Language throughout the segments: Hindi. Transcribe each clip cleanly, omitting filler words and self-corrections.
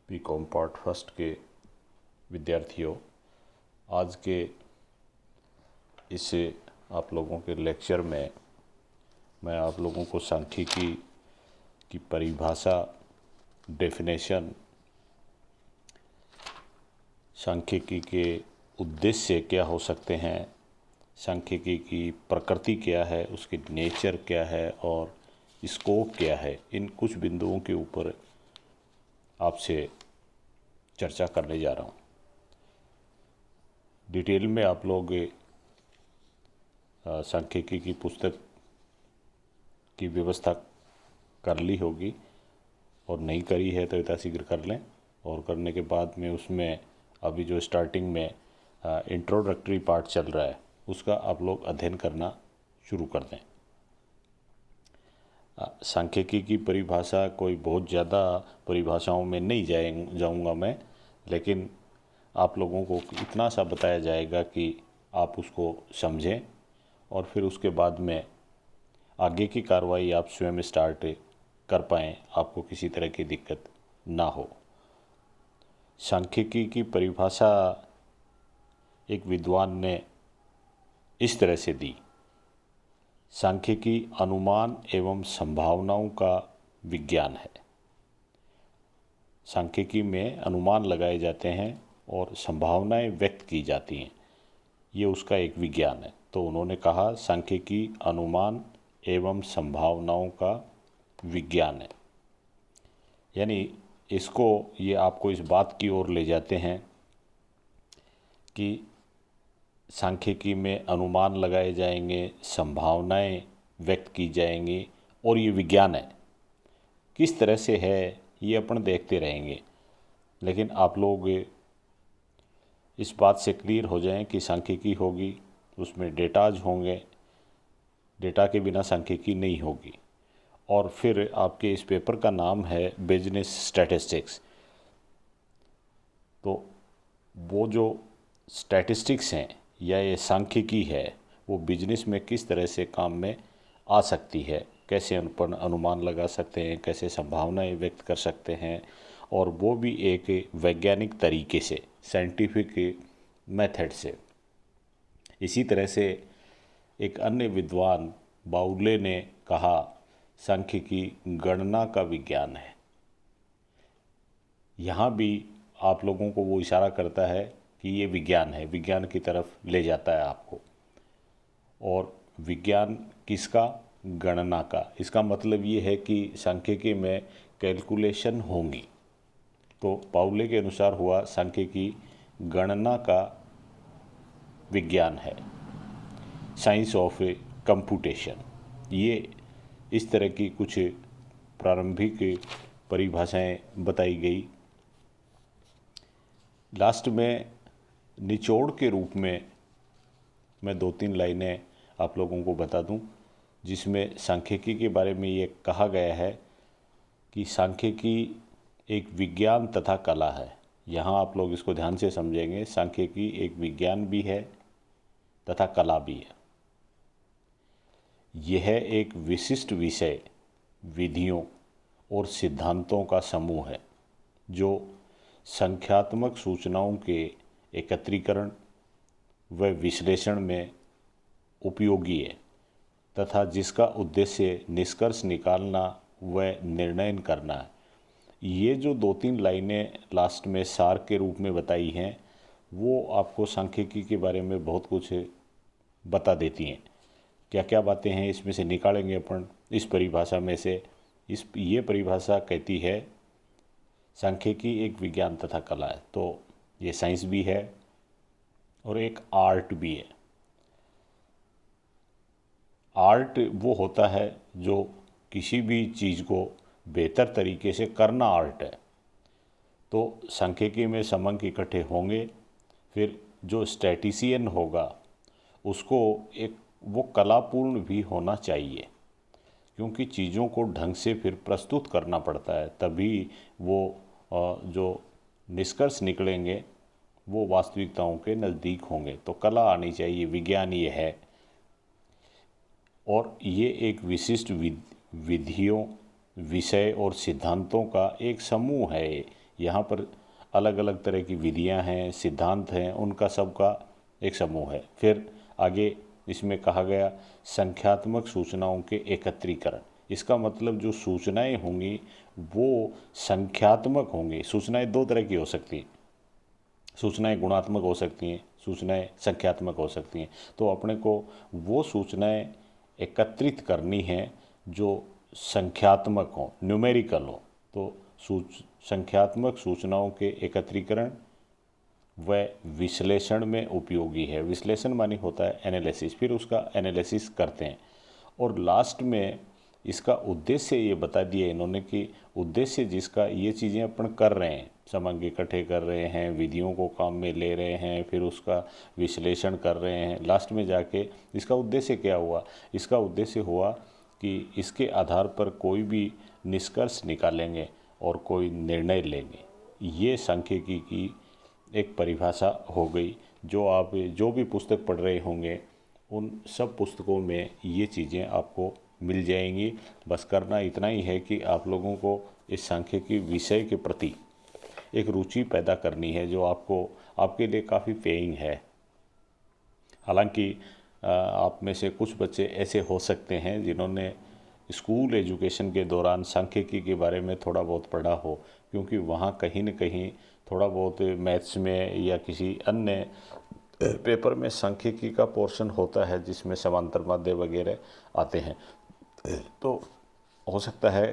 बीकॉम पार्ट फर्स्ट के विद्यार्थियों, आज के इस आप लोगों के लेक्चर में मैं आप लोगों को सांख्यिकी की परिभाषा, डेफिनेशन, सांख्यिकी के उद्देश्य क्या हो सकते हैं, सांख्यिकी की प्रकृति क्या है, उसकी नेचर क्या है और स्कोप क्या है, इन कुछ बिंदुओं के ऊपर आपसे चर्चा करने जा रहा हूँ। डिटेल में आप लोग सांख्यिकी की पुस्तक की व्यवस्था कर ली होगी और नहीं करी है तो यथाशीघ्र कर लें। और करने के बाद में उसमें अभी जो स्टार्टिंग में इंट्रोडक्टरी पार्ट चल रहा है उसका आप लोग अध्ययन करना शुरू कर दें। सांख्यिकी की परिभाषा कोई बहुत ज़्यादा परिभाषाओं में नहीं जाऊंगा मैं, लेकिन आप लोगों को इतना सा बताया जाएगा कि आप उसको समझें और फिर उसके बाद में आगे की कार्रवाई आप स्वयं स्टार्ट कर पाएँ, आपको किसी तरह की दिक्कत ना हो। सांख्यिकी की परिभाषा एक विद्वान ने इस तरह से दी: सांख्यिकी अनुमान एवं संभावनाओं का विज्ञान है। सांख्यिकी में अनुमान लगाए जाते हैं और संभावनाएं व्यक्त की जाती हैं, ये उसका एक विज्ञान है। तो उन्होंने कहा सांख्यिकी अनुमान एवं संभावनाओं का विज्ञान है, यानी ये आपको इस बात की ओर ले जाते हैं कि सांख्यिकी में अनुमान लगाए जाएंगे, संभावनाएं व्यक्त की जाएंगी और ये विज्ञान है। किस तरह से है ये अपन देखते रहेंगे, लेकिन आप लोग इस बात से क्लियर हो जाएं कि सांख्यिकी होगी, उसमें डेटाज होंगे, डेटा के बिना सांख्यिकी नहीं होगी। और फिर आपके इस पेपर का नाम है बिजनेस स्टैटिस्टिक्स। तो वो जो स्टैटिस्टिक्स हैं या ये सांख्यिकी है वो बिजनेस में किस तरह से काम में आ सकती है, कैसे उन पर अनुमान लगा सकते हैं, कैसे संभावनाएं व्यक्त कर सकते हैं, और वो भी एक वैज्ञानिक तरीके से, साइंटिफिक मेथड से। इसी तरह से एक अन्य विद्वान बाउले ने कहा सांख्यिकी गणना का विज्ञान है। यहाँ भी आप लोगों को वो इशारा करता है कि ये विज्ञान है, विज्ञान की तरफ ले जाता है आपको। और विज्ञान किसका? गणना का। इसका मतलब ये है कि सांख्यिकी में कैलकुलेशन होंगी। तो पाउले के अनुसार हुआ सांख्यिकी गणना का विज्ञान है, साइंस ऑफ कंप्यूटेशन। ये इस तरह की कुछ प्रारंभिक परिभाषाएं बताई गई। लास्ट में निचोड़ के रूप में मैं 2-3 लाइनें आप लोगों को बता दूं, जिसमें सांख्यिकी के बारे में ये कहा गया है कि सांख्यिकी एक विज्ञान तथा कला है। यहाँ आप लोग इसको ध्यान से समझेंगे, सांख्यिकी एक विज्ञान भी है तथा कला भी है। यह एक विशिष्ट विषय, विधियों और सिद्धांतों का समूह है जो संख्यात्मक सूचनाओं के एकत्रीकरण व विश्लेषण में उपयोगी है तथा जिसका उद्देश्य निष्कर्ष निकालना व निर्णय करना है। ये जो 2-3 लाइनें लास्ट में सार के रूप में बताई हैं वो आपको सांख्यिकी के बारे में बहुत कुछ बता देती हैं। क्या क्या बातें हैं इसमें से निकालेंगे अपन इस परिभाषा में से। ये परिभाषा कहती है सांख्यिकी एक विज्ञान तथा कला है। तो ये साइंस भी है और एक आर्ट भी है। आर्ट वो होता है जो किसी भी चीज़ को बेहतर तरीके से करना आर्ट है। तो सांख्यिकी में समंक इकट्ठे होंगे, फिर जो स्टैटिशियन होगा उसको एक वो कलापूर्ण भी होना चाहिए, क्योंकि चीज़ों को ढंग से फिर प्रस्तुत करना पड़ता है, तभी वो जो निष्कर्ष निकलेंगे वो वास्तविकताओं के नज़दीक होंगे। तो कला आनी चाहिए, विज्ञान ये है। और ये एक विशिष्ट विधियों, विषय और सिद्धांतों का एक समूह है। यहाँ पर अलग अलग तरह की विधियाँ हैं, सिद्धांत हैं, उनका सबका एक समूह है। फिर आगे इसमें कहा गया संख्यात्मक सूचनाओं के एकत्रीकरण। इसका मतलब जो सूचनाएं होंगी वो संख्यात्मक होंगी। सूचनाएं दो तरह की हो सकती हैं, सूचनाएं गुणात्मक हो सकती हैं, सूचनाएं संख्यात्मक हो सकती हैं। तो अपने को वो सूचनाएं एकत्रित करनी हैं जो संख्यात्मक हो, न्यूमेरिकल हो। तो संख्यात्मक सूचनाओं के एकत्रीकरण व विश्लेषण में उपयोगी है। विश्लेषण मानी होता है एनालिसिस, फिर उसका एनालिसिस करते हैं। और लास्ट में इसका उद्देश्य ये बता दिया इन्होंने कि उद्देश्य जिसका ये चीज़ें अपन कर रहे हैं, समग्र इकट्ठे कर रहे हैं, विधियों को काम में ले रहे हैं, फिर उसका विश्लेषण कर रहे हैं, लास्ट में जाके इसका उद्देश्य क्या हुआ? इसका उद्देश्य हुआ कि इसके आधार पर कोई भी निष्कर्ष निकालेंगे और कोई निर्णय लेंगे। ये सांख्यिकी की एक परिभाषा हो गई। जो आप जो भी पुस्तक पढ़ रहे होंगे उन सब पुस्तकों में ये चीज़ें आपको मिल जाएंगी। बस करना इतना ही है कि आप लोगों को इस सांख्यिकी विषय के प्रति एक रुचि पैदा करनी है, जो आपके लिए काफ़ी पेइंग है। हालांकि आप में से कुछ बच्चे ऐसे हो सकते हैं जिन्होंने स्कूल एजुकेशन के दौरान सांख्यिकी के बारे में थोड़ा बहुत पढ़ा हो, क्योंकि वहाँ कहीं न कहीं थोड़ा बहुत मैथ्स में या किसी अन्य पेपर में सांख्यिकी का पोर्शन होता है जिसमें समांतर माध्य वगैरह आते हैं। तो हो सकता है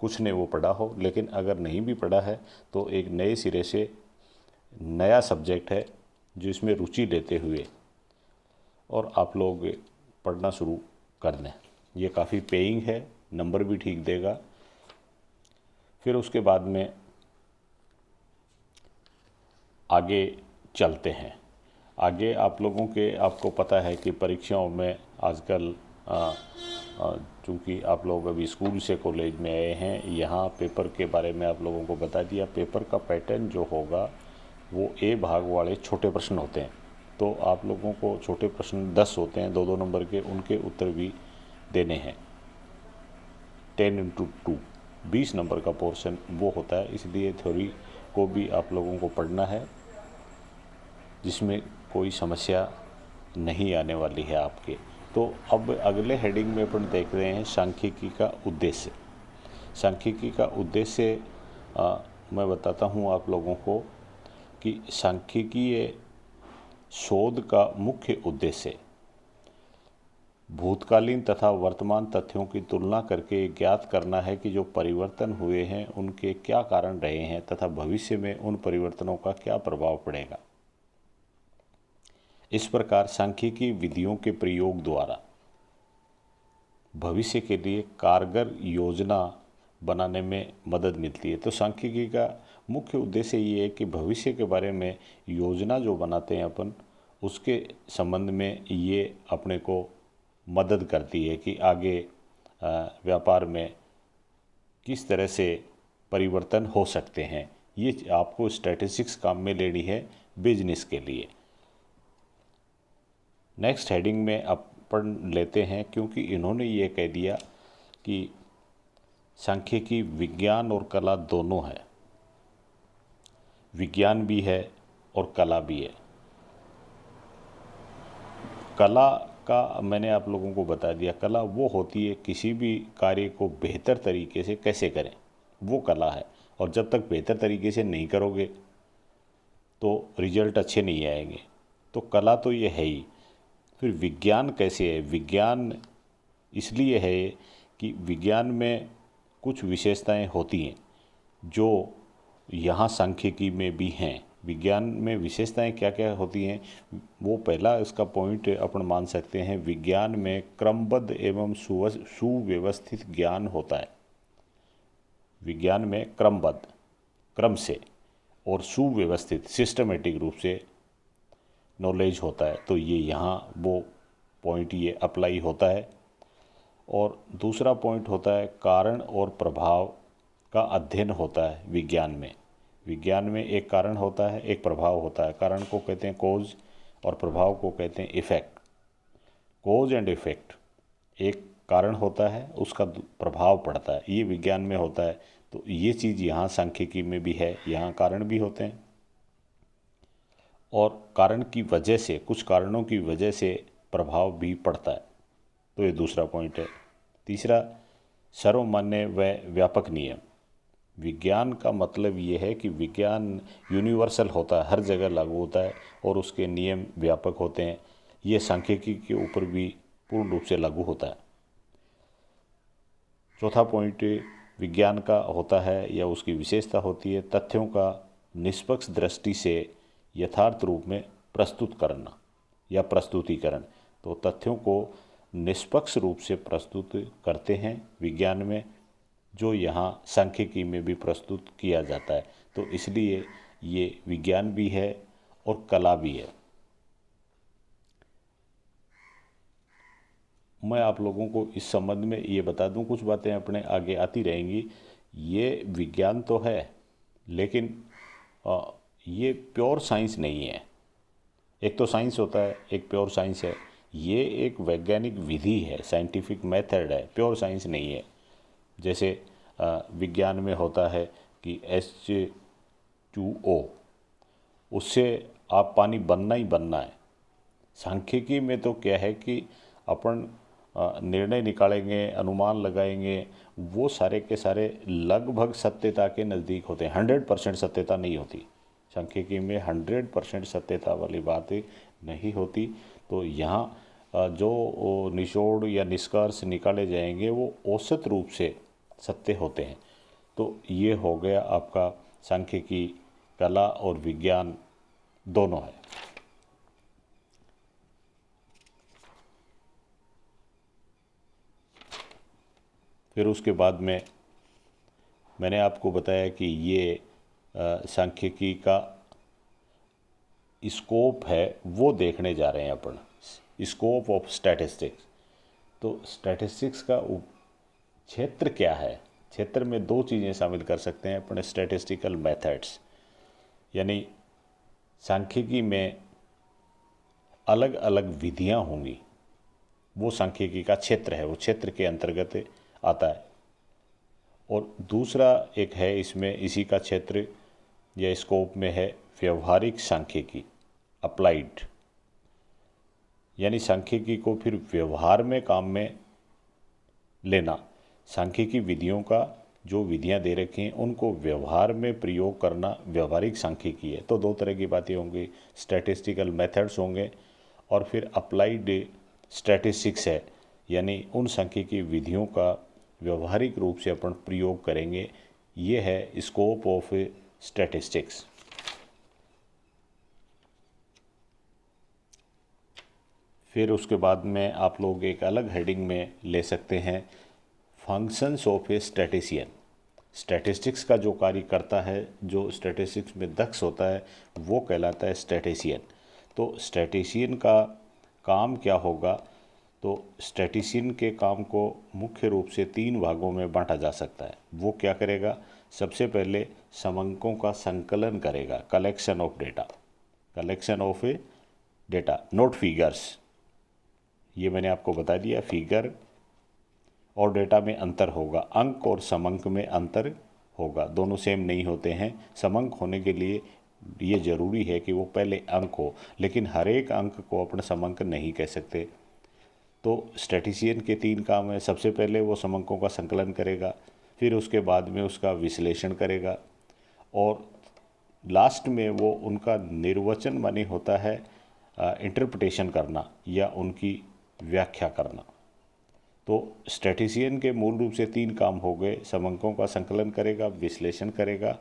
कुछ ने वो पढ़ा हो, लेकिन अगर नहीं भी पढ़ा है तो एक नए सिरे से नया सब्जेक्ट है जो इसमें रुचि लेते हुए और आप लोग पढ़ना शुरू कर दें। ये काफ़ी पेइंग है, नंबर भी ठीक देगा। फिर उसके बाद में आगे चलते हैं। आगे आप लोगों के आपको पता है कि परीक्षाओं में आजकल चूँकि आप लोग अभी स्कूल से कॉलेज में आए हैं, यहाँ पेपर के बारे में आप लोगों को बता दिया। पेपर का पैटर्न जो होगा वो ए भाग वाले छोटे प्रश्न होते हैं। तो आप लोगों को छोटे प्रश्न 10 होते हैं, 2-2 नंबर के, उनके उत्तर भी देने हैं। 10x2 20 नंबर का पोर्शन वो होता है। इसलिए थ्योरी को भी आप लोगों को पढ़ना है, जिसमें कोई समस्या नहीं आने वाली है आपके। तो अब अगले हेडिंग में अपन देख रहे हैं सांख्यिकी का उद्देश्य। सांख्यिकी का उद्देश्य मैं बताता हूँ आप लोगों को कि सांख्यिकीय शोध का मुख्य उद्देश्य भूतकालीन तथा वर्तमान तथ्यों की तुलना करके ज्ञात करना है कि जो परिवर्तन हुए हैं उनके क्या कारण रहे हैं तथा भविष्य में उन परिवर्तनों का क्या प्रभाव पड़ेगा। इस प्रकार सांख्यिकी विधियों के प्रयोग द्वारा भविष्य के लिए कारगर योजना बनाने में मदद मिलती है। तो सांख्यिकी का मुख्य उद्देश्य ये है कि भविष्य के बारे में योजना जो बनाते हैं अपन, उसके संबंध में ये अपने को मदद करती है कि आगे व्यापार में किस तरह से परिवर्तन हो सकते हैं। ये आपको स्टैटिस्टिक्स काम में लेनी है बिजनेस के लिए। नेक्स्ट हेडिंग में अपन लेते हैं, क्योंकि इन्होंने ये कह दिया कि सांख्यिकी विज्ञान और कला दोनों है। विज्ञान भी है और कला भी है। कला का मैंने आप लोगों को बता दिया, कला वो होती है किसी भी कार्य को बेहतर तरीके से कैसे करें, वो कला है। और जब तक बेहतर तरीके से नहीं करोगे तो रिजल्ट अच्छे नहीं आएंगे। तो कला तो ये है ही। फिर विज्ञान कैसे है? विज्ञान इसलिए है कि विज्ञान में कुछ विशेषताएं होती हैं जो यहाँ सांख्यिकी में भी हैं। विज्ञान में विशेषताएं क्या क्या होती हैं, वो पहला इसका पॉइंट अपन मान सकते हैं। विज्ञान में क्रमबद्ध एवं सुव्यवस्थित ज्ञान होता है। विज्ञान में क्रमबद्ध, क्रम से, और सुव्यवस्थित, सिस्टमेटिक रूप से नॉलेज होता है। तो ये यहाँ वो पॉइंट ये अप्लाई होता है। और दूसरा पॉइंट होता है कारण और प्रभाव का अध्ययन होता है विज्ञान में। विज्ञान में एक कारण होता है, एक प्रभाव होता है। कारण को कहते हैं कॉज और प्रभाव को कहते हैं इफ़ेक्ट। कॉज एंड इफ़ेक्ट, एक कारण होता है उसका प्रभाव पड़ता है, ये विज्ञान में होता है। तो ये चीज़ यहाँ सांख्यिकी में भी है, यहाँ कारण भी होते हैं और कारण की वजह से, कुछ कारणों की वजह से प्रभाव भी पड़ता है। तो ये दूसरा पॉइंट है। तीसरा, सर्वमान्य व व्यापक नियम। विज्ञान का मतलब ये है कि विज्ञान यूनिवर्सल होता है, हर जगह लागू होता है और उसके नियम व्यापक होते हैं। ये सांख्यिकी के ऊपर भी पूर्ण रूप से लागू होता है। चौथा पॉइंट विज्ञान का होता है या उसकी विशेषता होती है तथ्यों का निष्पक्ष दृष्टि से यथार्थ रूप में प्रस्तुत करना या प्रस्तुतिकरण। तो तथ्यों को निष्पक्ष रूप से प्रस्तुत करते हैं विज्ञान में, जो यहाँ सांख्यिकी में भी प्रस्तुत किया जाता है। तो इसलिए ये विज्ञान भी है और कला भी है। मैं आप लोगों को इस संबंध में ये बता दूं, कुछ बातें अपने आगे आती रहेंगी। ये विज्ञान तो है, लेकिन ये प्योर साइंस नहीं है। एक तो साइंस होता है, एक प्योर साइंस है। ये एक वैज्ञानिक विधि है, साइंटिफिक मेथड है, प्योर साइंस नहीं है। जैसे विज्ञान में होता है कि H2O, उससे आप पानी बनना ही बनना है। सांख्यिकी में तो क्या है कि अपन निर्णय निकालेंगे, अनुमान लगाएंगे, वो सारे के सारे लगभग सत्यता के नज़दीक होते हैं। 100% सत्यता नहीं होती सांख्यिकी में, 100% सत्यता वाली बातें नहीं होती। तो यहाँ जो निचोड़ या निष्कर्ष निकाले जाएंगे वो औसत रूप से सत्य होते हैं। तो ये हो गया आपका सांख्यिकी, कला और विज्ञान दोनों है। फिर उसके बाद में मैंने आपको बताया कि ये सांख्यिकी का स्कोप है, वो देखने जा रहे हैं अपन, स्कोप ऑफ स्टैटिस्टिक्स। तो स्टैटिस्टिक्स का क्षेत्र क्या है? क्षेत्र में दो चीज़ें शामिल कर सकते हैं अपने स्टैटिस्टिकल मेथड्स, यानी सांख्यिकी में अलग अलग विधियां होंगी, वो सांख्यिकी का क्षेत्र है, वो क्षेत्र के अंतर्गत आता है। और दूसरा एक है इसमें, इसी का क्षेत्र या स्कोप में है व्यवहारिक सांख्यिकी, अप्लाइड, यानी सांख्यिकी को फिर व्यवहार में काम में लेना। सांख्यिकी विधियों का जो विधियां दे रखी हैं उनको व्यवहार में प्रयोग करना व्यवहारिक सांख्यिकी है। तो दो तरह की बातें होंगी, स्टैटिस्टिकल मेथड्स होंगे और फिर अप्लाइड स्टैटिस्टिक्स है, यानी उन सांख्यिकी विधियों का व्यवहारिक रूप से अपन प्रयोग करेंगे। ये है स्कोप ऑफ स्टैटिस्टिक्स। फिर उसके बाद में आप लोग एक अलग हेडिंग में ले सकते हैं functions of A statistician. Statistics का जो कार्य करता है, जो स्टैटिस्टिक्स में दक्ष होता है, वो कहलाता है स्टैटिशियन। तो स्टैटिशियन का काम क्या होगा? तो स्टैटिशियन के काम को मुख्य रूप से 3 भागों में बांटा जा सकता है। वो क्या करेगा? सबसे पहले समंकों का संकलन करेगा, collection of data, collection of data, note figures. ये मैंने आपको बता दिया, फिगर और डेटा में अंतर होगा, अंक और समंक में अंतर होगा, दोनों सेम नहीं होते हैं। समंक होने के लिए ये ज़रूरी है कि वो पहले अंक हो, लेकिन हर एक अंक को अपना समंक नहीं कह सकते। तो स्टैटिशियन के 3 काम है। सबसे पहले वो समंकों का संकलन करेगा, फिर उसके बाद में उसका विश्लेषण करेगा और लास्ट में वो उनका निर्वचन माने होता है इंटरप्रिटेशन करना या उनकी व्याख्या करना। तो स्टैटिशियन के मूल रूप से 3 काम हो गए, समंकों का संकलन करेगा, विश्लेषण करेगा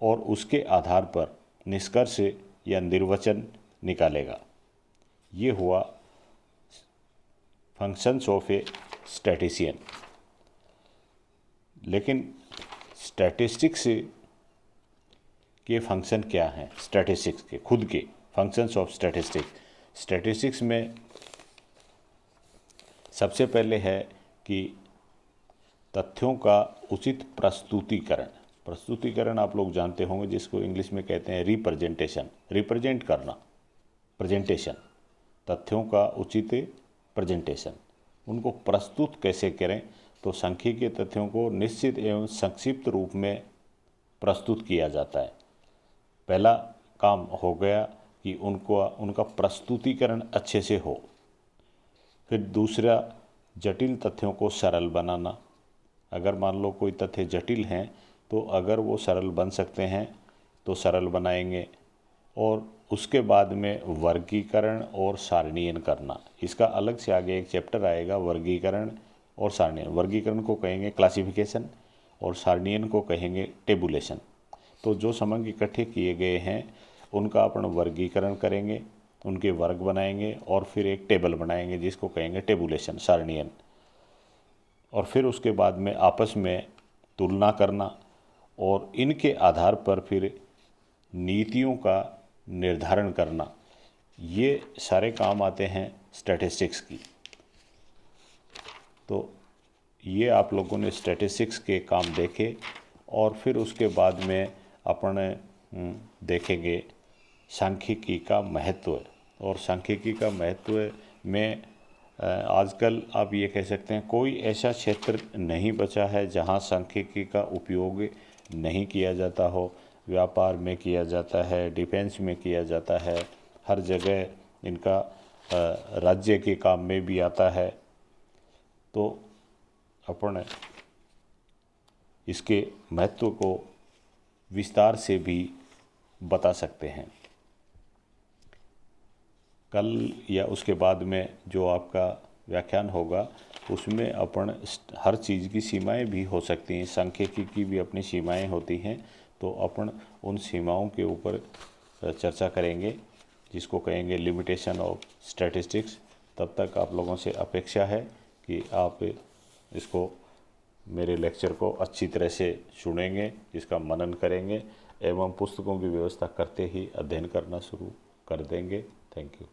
और उसके आधार पर निष्कर्ष या निर्वचन निकालेगा। ये हुआ फंक्शंस ऑफ ए स्टैटिशियन। लेकिन स्टैटिस्टिक्स के फंक्शन क्या हैं? स्टैटिस्टिक्स के खुद के फंक्शंस ऑफ स्टैटिस्टिक्स। स्टैटिस्टिक्स में सबसे पहले है कि तथ्यों का उचित प्रस्तुतिकरण। प्रस्तुतिकरण आप लोग जानते होंगे, जिसको इंग्लिश में कहते हैं रिप्रेजेंटेशन, रिप्रेजेंट करना, प्रेजेंटेशन। तथ्यों का उचित प्रेजेंटेशन, उनको प्रस्तुत कैसे करें? तो सांख्यिकीय तथ्यों को निश्चित एवं संक्षिप्त रूप में प्रस्तुत किया जाता है। पहला काम हो गया कि उनका प्रस्तुतिकरण अच्छे से हो। फिर दूसरा, जटिल तथ्यों को सरल बनाना। अगर मान लो कोई तथ्य जटिल हैं तो अगर वो सरल बन सकते हैं तो सरल बनाएंगे। और उसके बाद में वर्गीकरण और सारणीयन करना। इसका अलग से आगे एक चैप्टर आएगा, वर्गीकरण और सारणीयन। वर्गीकरण को कहेंगे क्लासिफिकेशन और सारणीयन को कहेंगे टेबुलेशन। तो जो समंक इकट्ठे किए गए हैं उनका अपन वर्गीकरण करेंगे, उनके वर्ग बनाएंगे और फिर एक टेबल बनाएंगे जिसको कहेंगे टेबुलेशन, सारणीयन। और फिर उसके बाद में आपस में तुलना करना और इनके आधार पर फिर नीतियों का निर्धारण करना। ये सारे काम आते हैं स्टैटिस्टिक्स की। तो ये आप लोगों ने स्टैटिस्टिक्स के काम देखे और फिर उसके बाद में अपन देखेंगे सांख्यिकी का महत्व। और सांख्यिकी का महत्व में आजकल आप ये कह सकते हैं कोई ऐसा क्षेत्र नहीं बचा है जहाँ सांख्यिकी का उपयोग नहीं किया जाता हो। व्यापार में किया जाता है, डिफेंस में किया जाता है, हर जगह इनका राज्य के काम में भी आता है। तो अपन इसके महत्व को विस्तार से भी बता सकते हैं। कल या उसके बाद में जो आपका व्याख्यान होगा उसमें अपन हर चीज़ की सीमाएं भी हो सकती हैं। सांख्यिकी की भी अपनी सीमाएं होती हैं, तो अपन उन सीमाओं के ऊपर चर्चा करेंगे जिसको कहेंगे लिमिटेशन ऑफ स्टैटिस्टिक्स। तब तक आप लोगों से अपेक्षा है कि आप इसको मेरे लेक्चर को अच्छी तरह से सुनेंगे, इसका मनन करेंगे एवं पुस्तकों की व्यवस्था करते ही अध्ययन करना शुरू कर देंगे। Thank you.